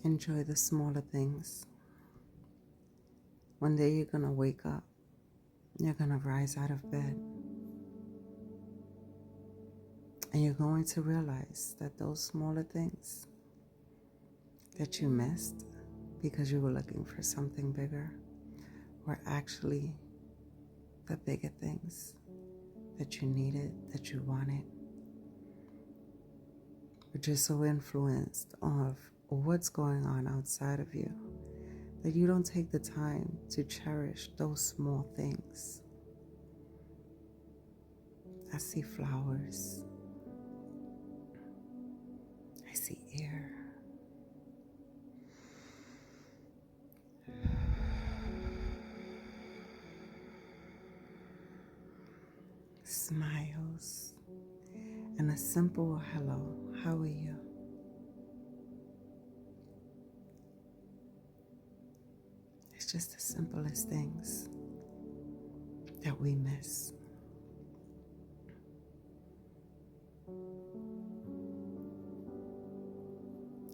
Enjoy the smaller things. One day you're going to wake up. You're going to rise out of bed. And you're going to realize that those smaller things that you missed because you were looking for something bigger were actually the bigger things that you needed, that you wanted. But you're so influenced of what's going on outside of you that you don't take the time to cherish those small things. I see flowers. I see air. Smiles. And a simple hello. How are you? It's just the simplest things that we miss.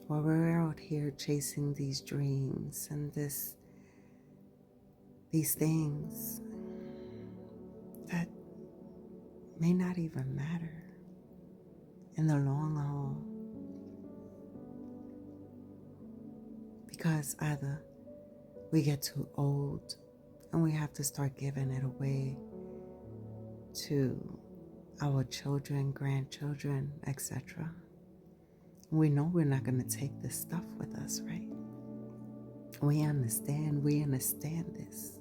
While we're out here chasing these dreams and these things that may not even matter in the long haul, because either we get too old and we have to start giving it away to our children, grandchildren, etc. We know we're not going to take this stuff with us, right? We understand this.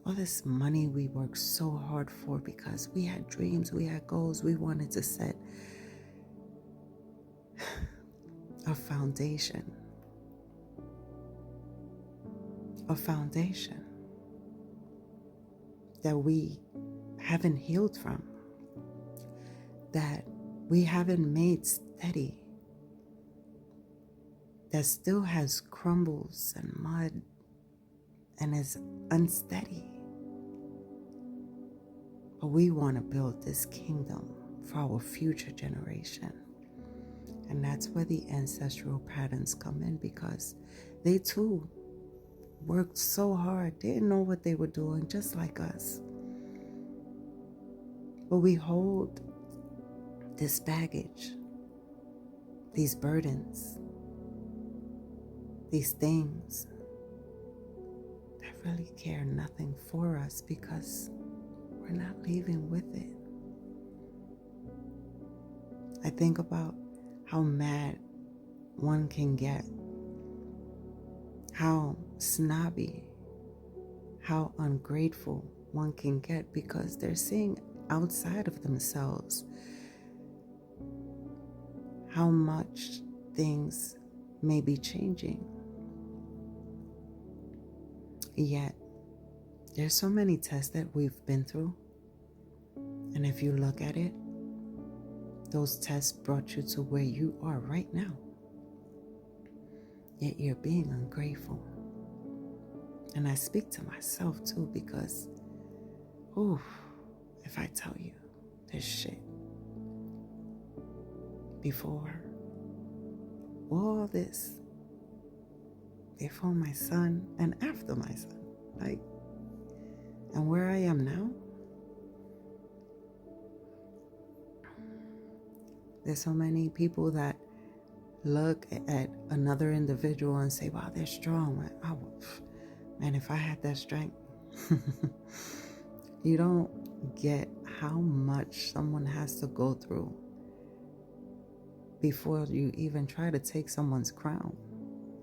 All this money we worked so hard for because we had dreams, we had goals, we wanted to set a foundation that we haven't healed from, that we haven't made steady, that still has crumbles and mud and is unsteady. But we want to build this kingdom for our future generation. And that's where the ancestral patterns come in, because they too worked so hard. They didn't know what they were doing, just like us. But we hold this baggage, these burdens, these things that really care nothing for us because we're not leaving with it. I think about how mad one can get, how snobby, how ungrateful one can get because they're seeing outside of themselves how much things may be changing. Yet, there's so many tests that we've been through. And if you look at it, those tests brought you to where you are right now. Yet you're being ungrateful. And I speak to myself too, because, if I tell you this shit before all this, before my son and after my son, and where I am now, there's so many people that look at another individual and say, wow, they're strong. Man, if I had that strength, you don't get how much someone has to go through before you even try to take someone's crown.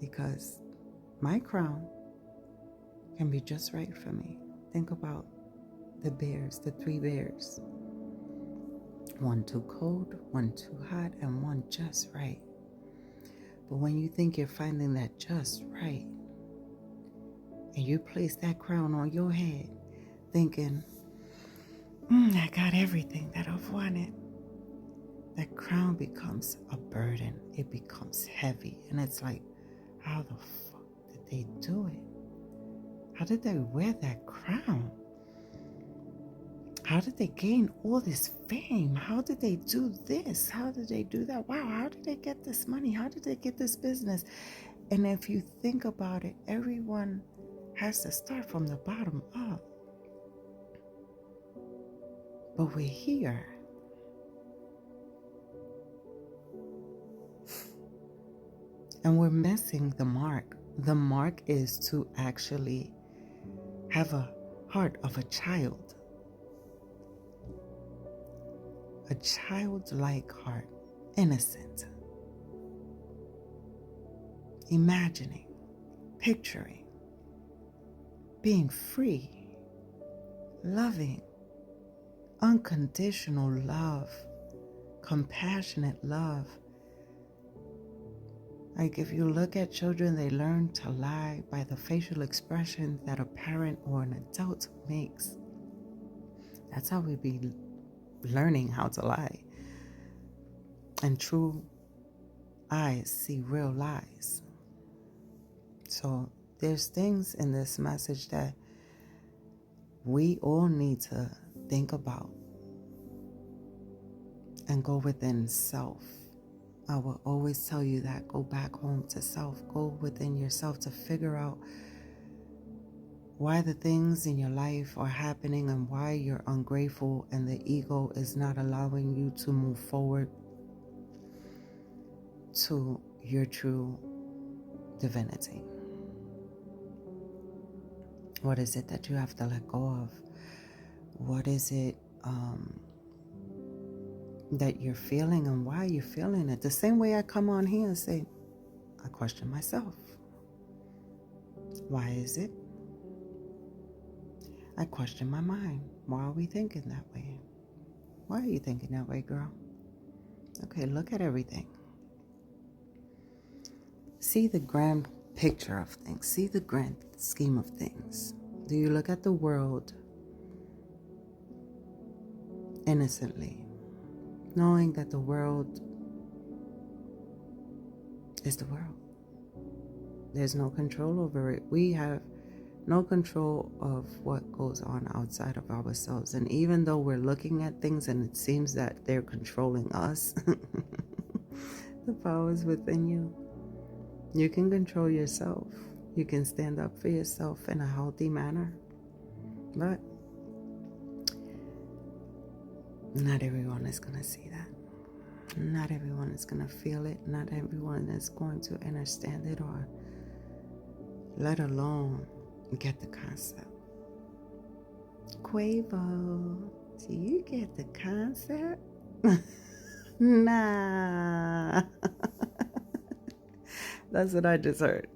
Because my crown can be just right for me. Think about the bears, the 3 bears. One too cold, one too hot, and one just right. But when you think you're finding that just right, and you place that crown on your head, thinking, I got everything that I've wanted, that crown becomes a burden. It becomes heavy. And it's like, how the fuck did they do it? How did they wear that crown? How did they gain all this fame? How did they do this? How did they do that? Wow, how did they get this money? How did they get this business? And if you think about it, everyone has to start from the bottom up. But we're here. And we're missing the mark. The mark is to actually have a heart of a child. A childlike heart. Innocent. Imagining. Picturing. Being free. Loving. Unconditional love. Compassionate love. Like if you look at children, they learn to lie by the facial expression that a parent or an adult makes. That's how we be learning how to lie. And true eyes see real lies. So there's things in this message that we all need to think about and go within self. I will always tell you that. Go back home to self. Go within yourself to figure out why the things in your life are happening and why you're ungrateful and the ego is not allowing you to move forward to your true divinity. What is it that you have to let go of? What is it that you're feeling and why you're feeling it? The same way I come on here and say, I question myself. Why is it? I question my mind. Why are we thinking that way? Why are you thinking that way, girl? Okay, look at everything. See the grand picture of things. See the grand scheme of things. Do you look at the world innocently, knowing that the world is the world? There's no control over it. We have no control of what goes on outside of ourselves. And even though we're looking at things and it seems that they're controlling us, the power is within you. You can control yourself. You can stand up for yourself in a healthy manner. But not everyone is going to see that. Not everyone is going to feel it. Not everyone is going to understand it or let alone get the concept. Quavo, do you get the concept? Nah. That's what I just heard.